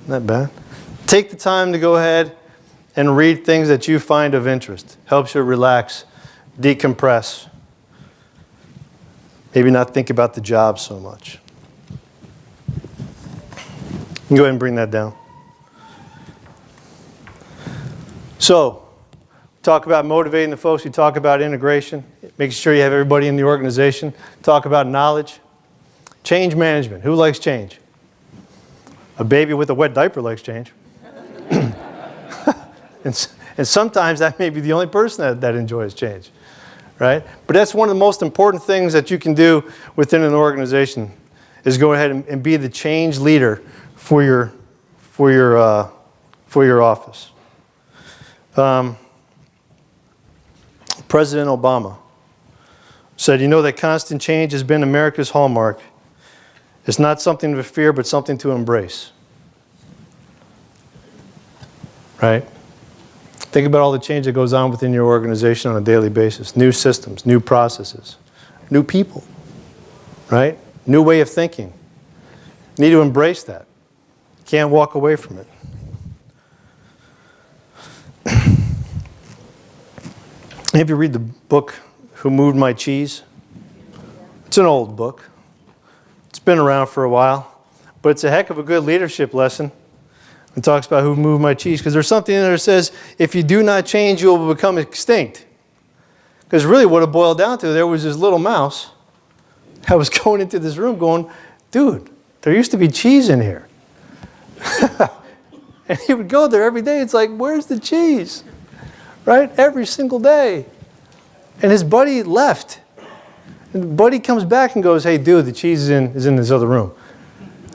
Not bad. Take the time to go ahead and read things that you find of interest. Helps you relax, decompress. Maybe not think about the job so much. You can go ahead and bring that down. So, talk about motivating the folks. We talk about integration, making sure you have everybody in the organization. Talk about knowledge. Change management. Who likes change? A baby with a wet diaper likes change. And sometimes that may be the only person that enjoys change, right? But that's one of the most important things that you can do within an organization is go ahead and be the change leader for your office. President Obama said, you know that constant change has been America's hallmark. It's not something to fear, but something to embrace. Right? Think about all the change that goes on within your organization on a daily basis. New systems, new processes, new people, right? New way of thinking. You need to embrace that. Can't walk away from it. If you read the book, Who Moved My Cheese? It's an old book. It's been around for a while, but it's a heck of a good leadership lesson. It talks about who moved my cheese, because there's something in there that says, if you do not change, you will become extinct. Because really what it boiled down to, there was this little mouse that was going into this room going, dude, there used to be cheese in here. And he would go there every day. It's like, where's the cheese? Right? Every single day. And his buddy left. And the buddy comes back and goes, hey, dude, the cheese is in this other room.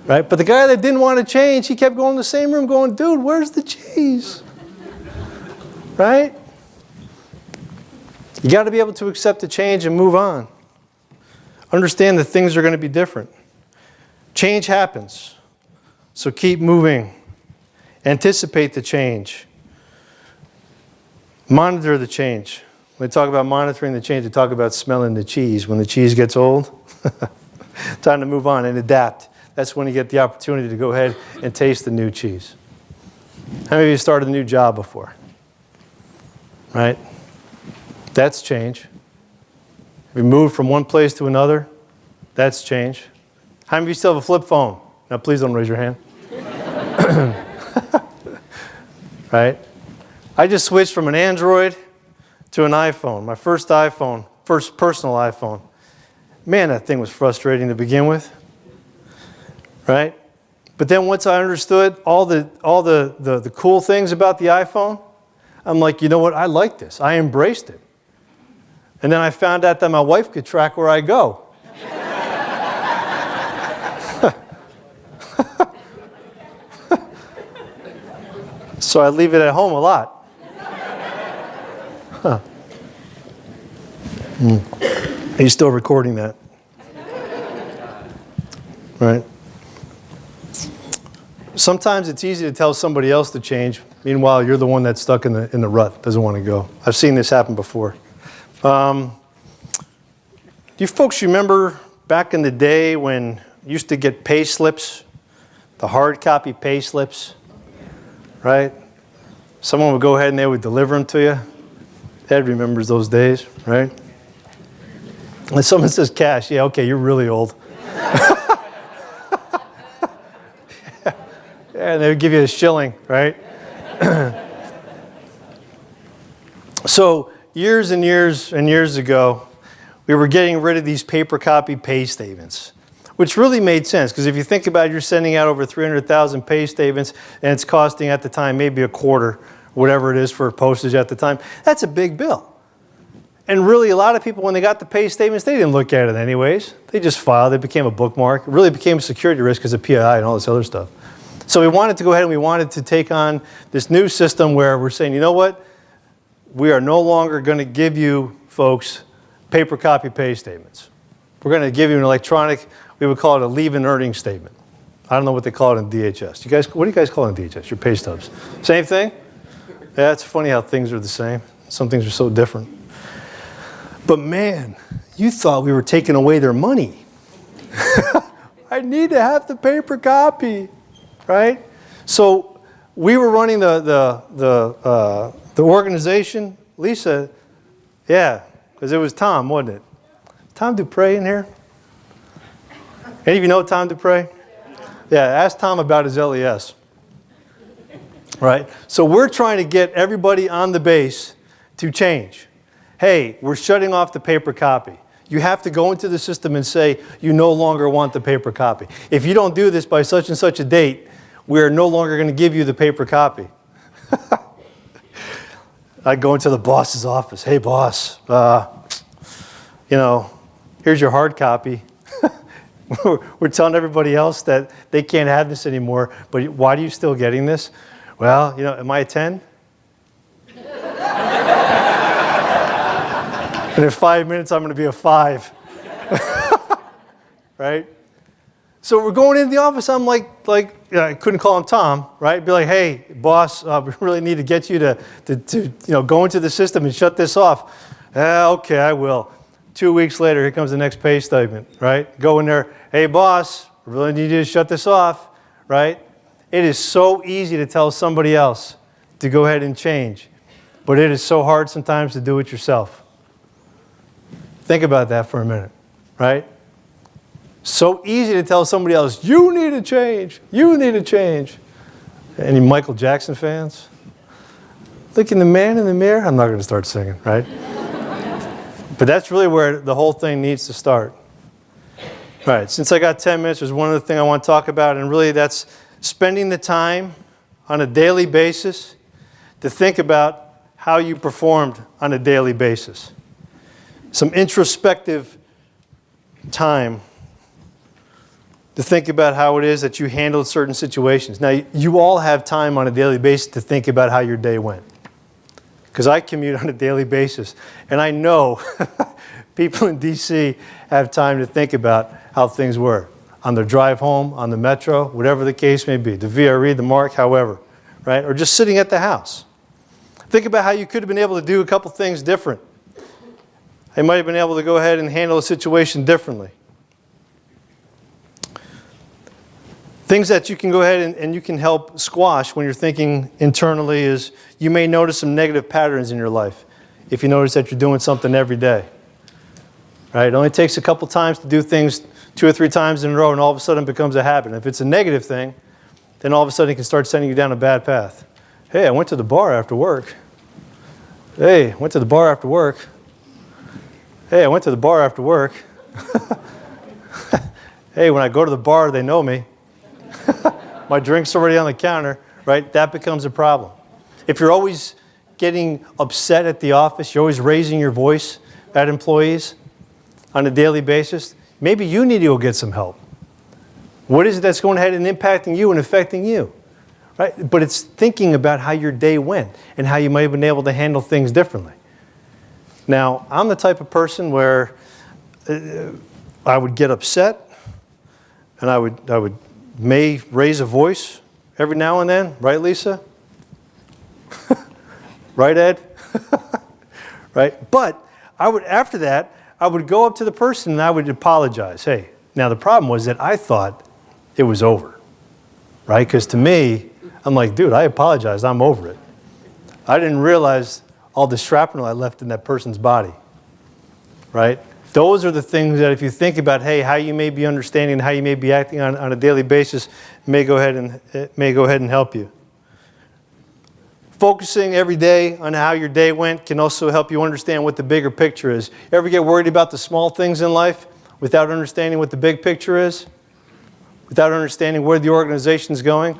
Right? But the guy that didn't want to change, he kept going to the same room going, dude, where's the cheese? Right? You got to be able to accept the change and move on. Understand that things are going to be different. Change happens. So keep moving. Anticipate the change. Monitor the change. When they talk about monitoring the change, they talk about smelling the cheese. When the cheese gets old, time to move on and adapt. That's when you get the opportunity to go ahead and taste the new cheese. How many of you started a new job before? Right? That's change. Have you moved from one place to another? That's change. How many of you still have a flip phone? Now, please don't raise your hand. Right? I just switched from an Android to an iPhone. My first iPhone, first personal iPhone. Man, that thing was frustrating to begin with. Right? But then once I understood all the cool things about the iPhone, I'm like, you know what? I like this. I embraced it. And then I found out that my wife could track where I go. So I leave it at home a lot. Huh. Are you still recording that? Right? Sometimes it's easy to tell somebody else to change. Meanwhile, you're the one that's stuck in the rut, doesn't want to go. I've seen this happen before. Do you folks remember back in the day when you used to get pay slips, the hard copy pay slips, right? Someone would go ahead and they would deliver them to you. Dad remembers those days, right? And someone says cash. Yeah, okay, you're really old. And they would give you a shilling, right? So years and years and years ago, we were getting rid of these paper copy pay statements, which really made sense, because if you think about it, you're sending out over 300,000 pay statements, and it's costing at the time maybe a quarter, whatever it is for postage at the time. That's a big bill. And really, a lot of people, when they got the pay statements, they didn't look at it anyways. They just filed. It became a bookmark. It really became a security risk because of PII and all this other stuff. So we wanted to go ahead and we wanted to take on this new system where we're saying, you know what? We are no longer going to give you, folks, paper copy pay statements. We're going to give you an electronic, we would call it a leave and earning statement. I don't know what they call it in DHS. What do you guys call it in DHS? Your pay stubs. Same thing? Yeah, it's funny how things are the same. Some things are so different. But man, you thought we were taking away their money. I need to have the paper copy, right? So we were running the organization. Lisa, yeah, because it was Tom, wasn't it? Tom Dupre in here? Any of you know Tom Dupre? Yeah, ask Tom about his LES. Right? So we're trying to get everybody on the base to change. Hey, we're shutting off the paper copy. You have to go into the system and say you no longer want the paper copy. If you don't do this by such and such a date, we are no longer going to give you the paper copy. I go into the boss's office. Hey, boss, here's your hard copy. We're telling everybody else that they can't have this anymore, but why are you still getting this? Well, am I a 10? And in 5 minutes, I'm going to be a 5. Right? So we're going into the office. I'm like I couldn't call him Tom, right? Be like, hey, boss, we really need to get you to go into the system and shut this off. Okay, I will. 2 weeks later, here comes the next pay statement, right? Go in there, hey, boss, I really need you to shut this off, right? It is so easy to tell somebody else to go ahead and change, but it is so hard sometimes to do it yourself. Think about that for a minute, right? So easy to tell somebody else, you need to change, you need to change. Any Michael Jackson fans? Looking the man in the mirror? I'm not going to start singing, right? But that's really where the whole thing needs to start. All right, since I got 10 minutes, there's one other thing I want to talk about, and really that's spending the time on a daily basis to think about how you performed on a daily basis. Some introspective time to think about how it is that you handled certain situations. Now, you all have time on a daily basis to think about how your day went. Because I commute on a daily basis, and I know people in D.C. have time to think about how things were on their drive home, on the metro, whatever the case may be, the VRE, the MARC, however, right? Or just sitting at the house. Think about how you could have been able to do a couple things different. You might have been able to go ahead and handle a situation differently. Things that you can go ahead and you can help squash when you're thinking internally is you may notice some negative patterns in your life if you notice that you're doing something every day. Right? It only takes a couple times to do things 2 or 3 times in a row and all of a sudden it becomes a habit. And if it's a negative thing, then all of a sudden it can start sending you down a bad path. Hey, I went to the bar after work. Hey, I went to the bar after work. Hey, I went to the bar after work. Hey, when I go to the bar, they know me. My drink's already on the counter, right? That becomes a problem. If you're always getting upset at the office, you're always raising your voice at employees on a daily basis, maybe you need to go get some help. What is it that's going ahead and impacting you and affecting you? Right? But it's thinking about how your day went and how you might have been able to handle things differently. Now, I'm the type of person where I would get upset and I would may raise a voice every now and then, right, Lisa? Right, Ed? Right? But after that, I would go up to the person and I would apologize. Hey, now the problem was that I thought it was over, right? Because to me, I'm like, dude, I apologize. I'm over it. I didn't realize all the shrapnel I left in that person's body, right? Those are the things that if you think about, hey, how you may be understanding, how you may be acting on a daily basis, may go ahead and help you. Focusing every day on how your day went can also help you understand what the bigger picture is. You ever get worried about the small things in life without understanding what the big picture is? Without understanding where the organization is going?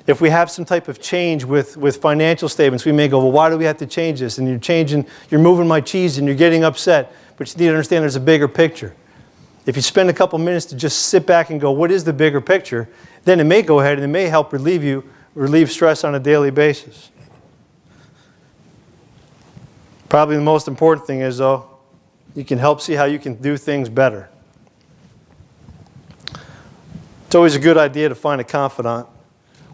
If we have some type of change with financial statements, we may go, well, why do we have to change this? And you're moving my cheese and you're getting upset. But you need to understand there's a bigger picture. If you spend a couple minutes to just sit back and go, what is the bigger picture? Then it may go ahead and it may help relieve stress on a daily basis. Probably the most important thing is, though, you can help see how you can do things better. It's always a good idea to find a confidant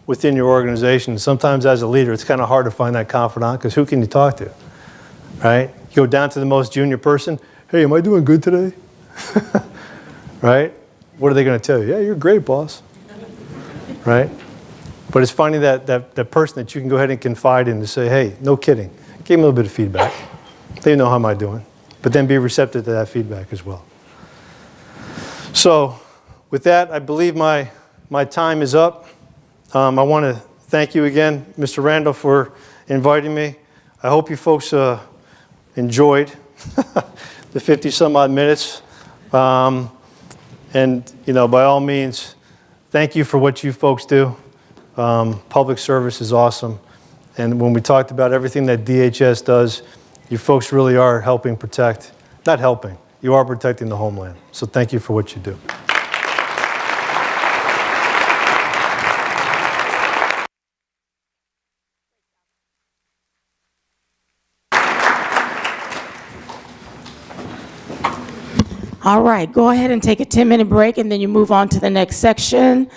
within your organization. Sometimes as a leader, it's kind of hard to find that confidant because who can you talk to, right? You go down to the most junior person. Hey, am I doing good today? Right? What are they going to tell you? Yeah, you're great, boss. Right? But it's finding that person that you can go ahead and confide in to say, hey, no kidding. Give me a little bit of feedback. They know how am I doing. But then be receptive to that feedback as well. So with that, I believe my time is up. I want to thank you again, Mr. Randall, for inviting me. I hope you folks enjoyed the 50 some odd minutes. And, you know, by all means, thank you for what you folks do. Public service is awesome. And when we talked about everything that DHS does, you folks really are helping protect, not helping, you are protecting the homeland. So thank you for what you do. All right, go ahead and take a 10-minute break, and then you move on to the next section.